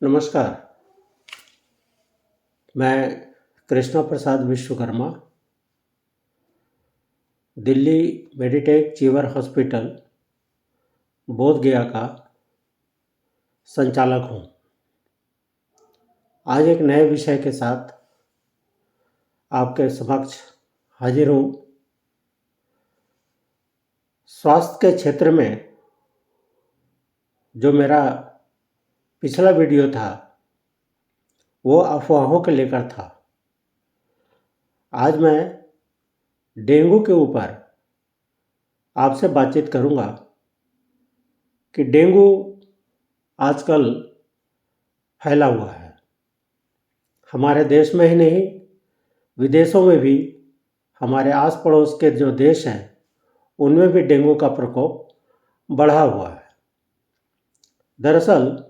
नमस्कार। मैं कृष्णा प्रसाद Vishwakarma Delhi Meditech चीवर hospital बोध गया का संचालक हूँ। आज एक नए विषय के साथ आपके समक्ष हाजिर हूँ। स्वास्थ्य के क्षेत्र में जो मेरा पिछला वीडियो था वो अफवाहों के लेकर था। आज मैं डेंगू के ऊपर आपसे बातचीत करूँगा कि डेंगू आजकल फैला हुआ है। हमारे देश में ही नहीं, विदेशों में भी, हमारे आस पड़ोस के जो देश हैं उनमें भी डेंगू का प्रकोप बढ़ा हुआ है। दरअसल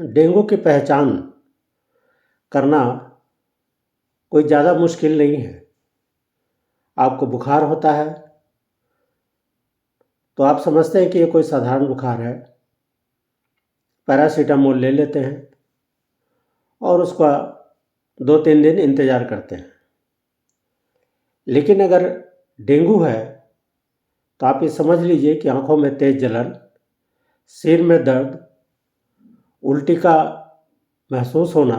डेंगू की पहचान करना कोई ज़्यादा मुश्किल नहीं है। आपको बुखार होता है तो आप समझते हैं कि ये कोई साधारण बुखार है, पैरासीटामोल ले लेते हैं और उसका 2-3 दिन इंतज़ार करते हैं। लेकिन अगर डेंगू है तो आप ये समझ लीजिए कि आँखों में तेज जलन, सिर में दर्द, उल्टी का महसूस होना,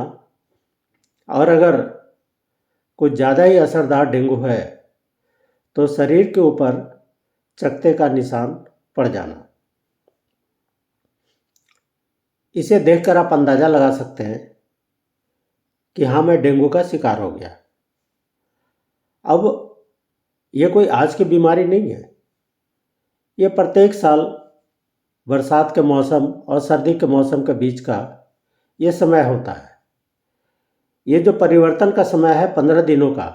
और अगर कुछ ज़्यादा ही असरदार डेंगू है तो शरीर के ऊपर चकत्ते का निशान पड़ जाना। इसे देखकर आप अंदाज़ा लगा सकते हैं कि हाँ, मैं डेंगू का शिकार हो गया। अब ये कोई आज की बीमारी नहीं है। ये प्रत्येक साल बरसात के मौसम और सर्दी के मौसम के बीच का ये समय होता है। ये जो परिवर्तन का समय है 15 दिनों का,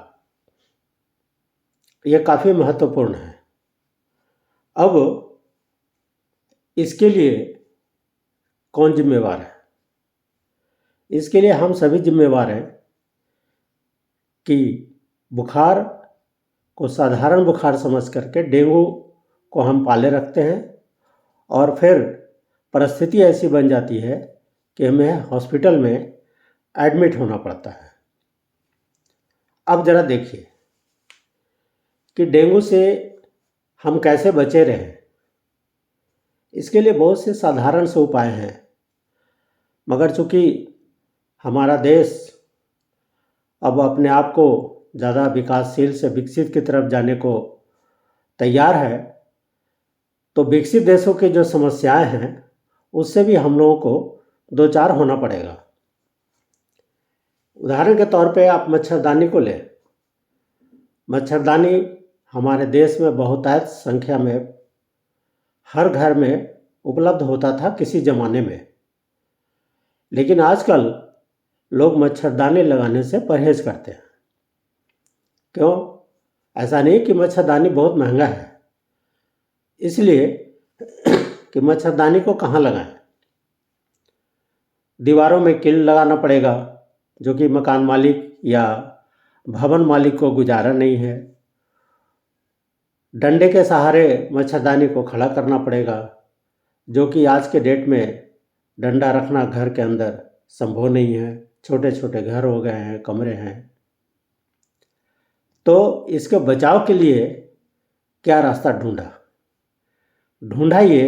ये काफ़ी महत्वपूर्ण है। अब इसके लिए कौन जिम्मेवार है? इसके लिए हम सभी जिम्मेवार हैं कि बुखार को साधारण बुखार समझ करके डेंगू को हम पाले रखते हैं और फिर परिस्थिति ऐसी बन जाती है कि हमें हॉस्पिटल में एडमिट होना पड़ता है। अब ज़रा देखिए कि डेंगू से हम कैसे बचे रहें। इसके लिए बहुत से साधारण से उपाय हैं, मगर चूँकि हमारा देश अब अपने आप को ज़्यादा विकासशील से विकसित की तरफ जाने को तैयार है, तो विकसित देशों की जो समस्याएं हैं उससे भी हम लोगों को दो चार होना पड़ेगा। उदाहरण के तौर पे आप मच्छरदानी को लें। मच्छरदानी हमारे देश में बहुतायत संख्या में हर घर में उपलब्ध होता था किसी ज़माने में, लेकिन आजकल लोग मच्छरदानी लगाने से परहेज करते हैं। क्यों? ऐसा नहीं कि मच्छरदानी बहुत महंगा है, इसलिए कि मच्छरदानी को कहाँ लगाएं। दीवारों में कील लगाना पड़ेगा, जो कि मकान मालिक या भवन मालिक को गुजारा नहीं है। डंडे के सहारे मच्छरदानी को खड़ा करना पड़ेगा, जो कि आज के डेट में डंडा रखना घर के अंदर संभव नहीं है। छोटे छोटे घर हो गए हैं, कमरे हैं। तो इसके बचाव के लिए क्या रास्ता ढूंढा ये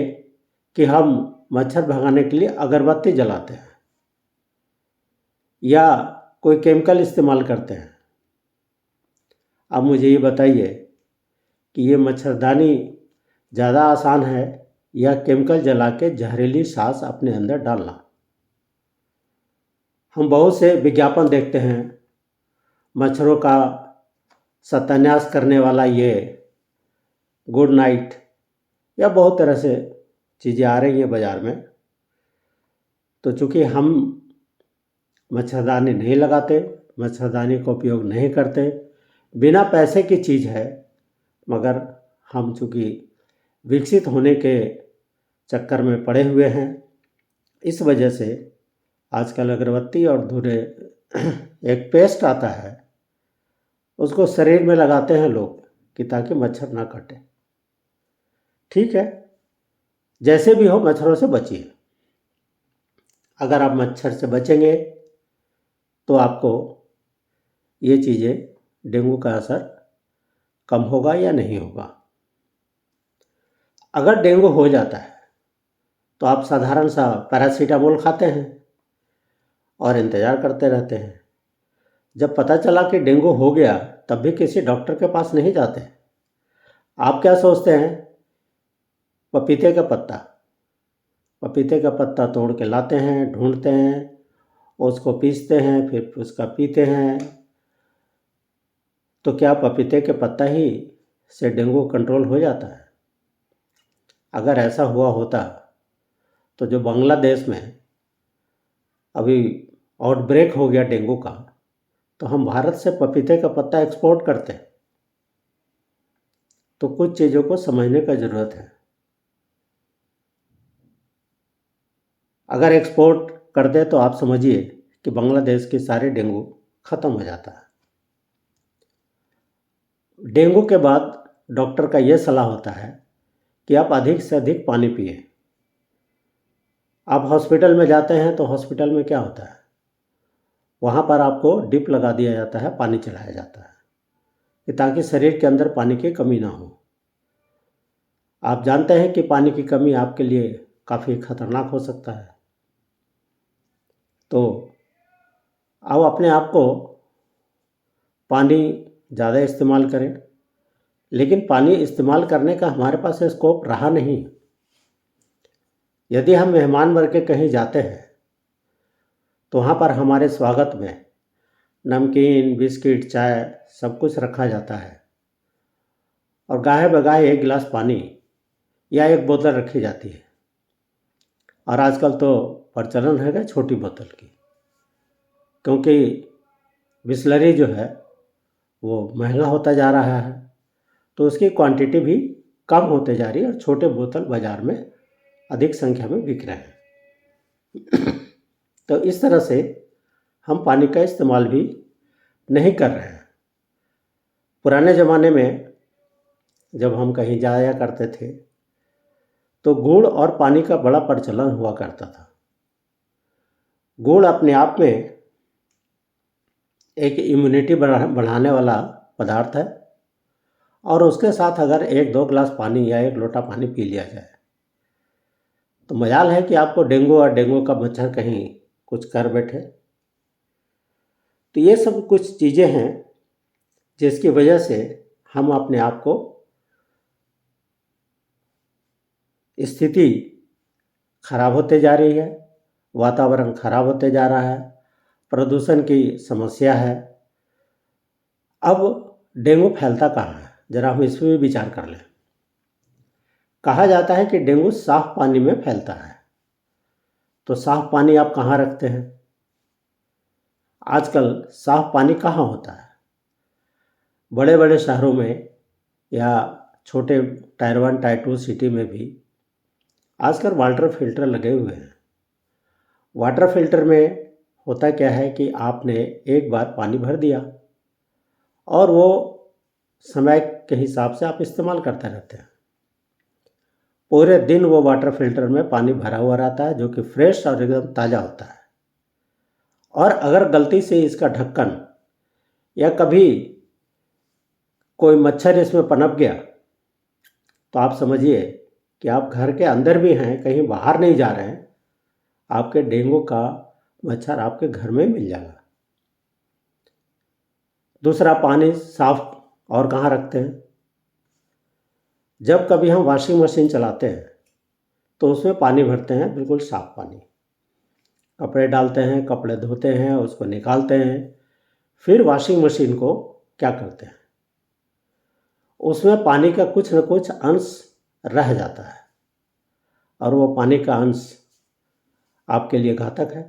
कि हम मच्छर भगाने के लिए अगरबत्ती जलाते हैं या कोई केमिकल इस्तेमाल करते हैं। अब मुझे ये बताइए कि ये मच्छरदानी ज़्यादा आसान है या केमिकल जला के जहरीली सांस अपने अंदर डालना। हम बहुत से विज्ञापन देखते हैं, मच्छरों का सत्यानाश करने वाला ये गुड नाइट या बहुत तरह से चीज़ें आ रही हैं बाज़ार में। तो चूँकि हम मच्छरदानी नहीं लगाते, मच्छरदानी का उपयोग नहीं करते, बिना पैसे की चीज़ है, मगर हम चूँकि विकसित होने के चक्कर में पड़े हुए हैं, इस वजह से आजकल अगरबत्ती और धूरे एक पेस्ट आता है, उसको शरीर में लगाते हैं लोग कि ताकि मच्छर ना काटे। ठीक है, जैसे भी हो मच्छरों से बचिए। अगर आप मच्छर से बचेंगे तो आपको ये चीज़ें, डेंगू का असर कम होगा या नहीं होगा। अगर डेंगू हो जाता है तो आप साधारण सा पैरासीटामोल खाते हैं और इंतज़ार करते रहते हैं। जब पता चला कि डेंगू हो गया तब भी किसी डॉक्टर के पास नहीं जाते। आप क्या सोचते हैं, पपीते का पत्ता तोड़ के लाते हैं, ढूंढते हैं, उसको पीसते हैं, फिर उसका पीते हैं। तो क्या पपीते के पत्ता ही से डेंगू कंट्रोल हो जाता है? अगर ऐसा हुआ होता तो जो बांग्लादेश में अभी आउटब्रेक हो गया डेंगू का, तो हम भारत से पपीते का पत्ता एक्सपोर्ट करते हैं। तो कुछ चीज़ों को समझने का ज़रूरत है। अगर एक्सपोर्ट कर दे तो आप समझिए कि बांग्लादेश के सारे डेंगू ख़त्म हो जाता है। डेंगू के बाद डॉक्टर का यह सलाह होता है कि आप अधिक से अधिक पानी पिए। आप हॉस्पिटल में जाते हैं तो हॉस्पिटल में क्या होता है, वहाँ पर आपको डिप लगा दिया जाता है, पानी चढ़ाया जाता है कि ताकि शरीर के अंदर पानी की कमी ना हो। आप जानते हैं कि पानी की कमी आपके लिए काफ़ी खतरनाक हो सकता है। तो आप अपने आप को पानी ज़्यादा इस्तेमाल करें, लेकिन पानी इस्तेमाल करने का हमारे पास स्कोप रहा नहीं। यदि हम मेहमान बन के कहीं जाते हैं तो वहाँ पर हमारे स्वागत में नमकीन, बिस्किट, चाय सब कुछ रखा जाता है और गाहे बगाहे एक गिलास पानी या एक बोतल रखी जाती है। और आजकल तो प्रचलन है छोटी बोतल की, क्योंकि बिसलरी जो है वो महंगा होता जा रहा है, तो उसकी क्वांटिटी भी कम होते जा रही है और छोटे बोतल बाज़ार में अधिक संख्या में बिक रहे हैं। तो इस तरह से हम पानी का इस्तेमाल भी नहीं कर रहे हैं। पुराने ज़माने में जब हम कहीं जाया करते थे तो गुड़ और पानी का बड़ा प्रचलन हुआ करता था। गुड़ अपने आप में एक इम्यूनिटी बढ़ाने वाला पदार्थ है और उसके साथ अगर 1-2 गिलास पानी या 1 लोटा पानी पी लिया जाए तो मजाल है कि आपको डेंगू और डेंगू का मच्छर कहीं कुछ कर बैठे। तो ये सब कुछ चीज़ें हैं जिसकी वजह से हम अपने आप को स्थिति खराब होते जा रही है, वातावरण खराब होते जा रहा है, प्रदूषण की समस्या है। अब डेंगू फैलता कहाँ है, ज़रा हम इस पर भी विचार कर लें। कहा जाता है कि डेंगू साफ पानी में फैलता है। तो साफ पानी आप कहाँ रखते हैं? आजकल साफ पानी कहाँ होता है? बड़े बड़े शहरों में या छोटे टायर 1 टायर 2 सिटी में भी आजकल वाटर फिल्टर लगे हुए हैं। वाटर फिल्टर में होता क्या है कि आपने एक बार पानी भर दिया और वो समय के हिसाब से आप इस्तेमाल करते रहते हैं। पूरे दिन वो वाटर फिल्टर में पानी भरा हुआ रहता है जो कि फ्रेश और एकदम ताज़ा होता है। और अगर गलती से इसका ढक्कन या कभी कोई मच्छर इसमें पनप गया तो आप समझिए कि आप घर के अंदर भी हैं, कहीं बाहर नहीं जा रहे हैं, आपके डेंगू का मच्छर आपके घर में मिल जाएगा। दूसरा, पानी साफ और कहाँ रखते हैं? जब कभी हम वॉशिंग मशीन चलाते हैं तो उसमें पानी भरते हैं, बिल्कुल साफ पानी। कपड़े डालते हैं, कपड़े धोते हैं, उसको निकालते हैं, फिर वॉशिंग मशीन को क्या करते हैं, उसमें पानी का कुछ न कुछ अंश रह जाता है और वो पानी का अंश आपके लिए घातक है।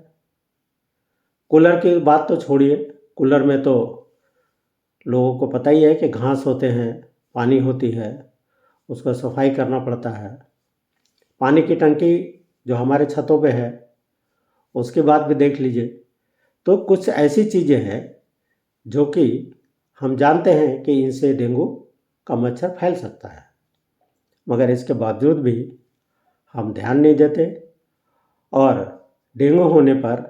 कूलर की बात तो छोड़िए, कूलर में तो लोगों को पता ही है कि घास होते हैं, पानी होती है, उसको सफाई करना पड़ता है। पानी की टंकी जो हमारे छतों पे है उसकी बात भी देख लीजिए। तो कुछ ऐसी चीज़ें हैं जो कि हम जानते हैं कि इनसे डेंगू का मच्छर फैल सकता है, मगर इसके बावजूद भी हम ध्यान नहीं देते और डेंगू होने पर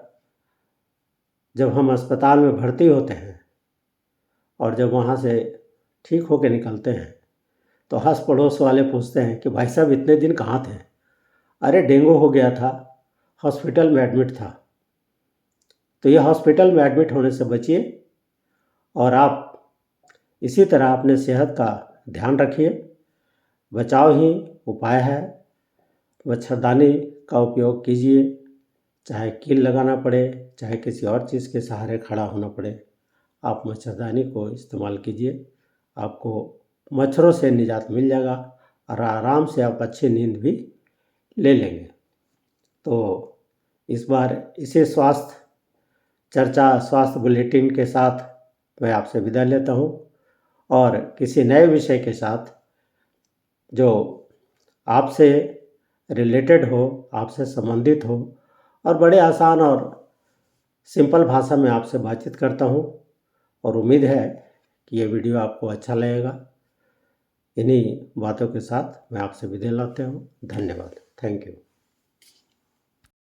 जब हम अस्पताल में भर्ती होते हैं और जब वहाँ से ठीक होकर निकलते हैं तो हंस पड़ोस वाले पूछते हैं कि भाई साहब इतने दिन कहाँ थे? अरे डेंगू हो गया था, हॉस्पिटल में एडमिट था। तो ये हॉस्पिटल में एडमिट होने से बचिए और आप इसी तरह अपने सेहत का ध्यान रखिए। बचाव ही उपाय है। मच्छरदानी का उपयोग कीजिए, चाहे कील लगाना पड़े, चाहे किसी और चीज़ के सहारे खड़ा होना पड़े, आप मच्छरदानी को इस्तेमाल कीजिए। आपको मच्छरों से निजात मिल जाएगा और आराम से आप अच्छी नींद भी ले लेंगे। तो इस बार इसे स्वास्थ्य बुलेटिन के साथ मैं आपसे विदा लेता हूँ और किसी नए विषय के साथ जो आपसे रिलेटेड हो, आपसे संबंधित हो और बड़े आसान और सिंपल भाषा में आपसे बातचीत करता हूँ और उम्मीद है कि ये वीडियो आपको अच्छा लगेगा। इन्हीं बातों के साथ मैं आपसे विदा लेता हूँ। धन्यवाद। Thank you.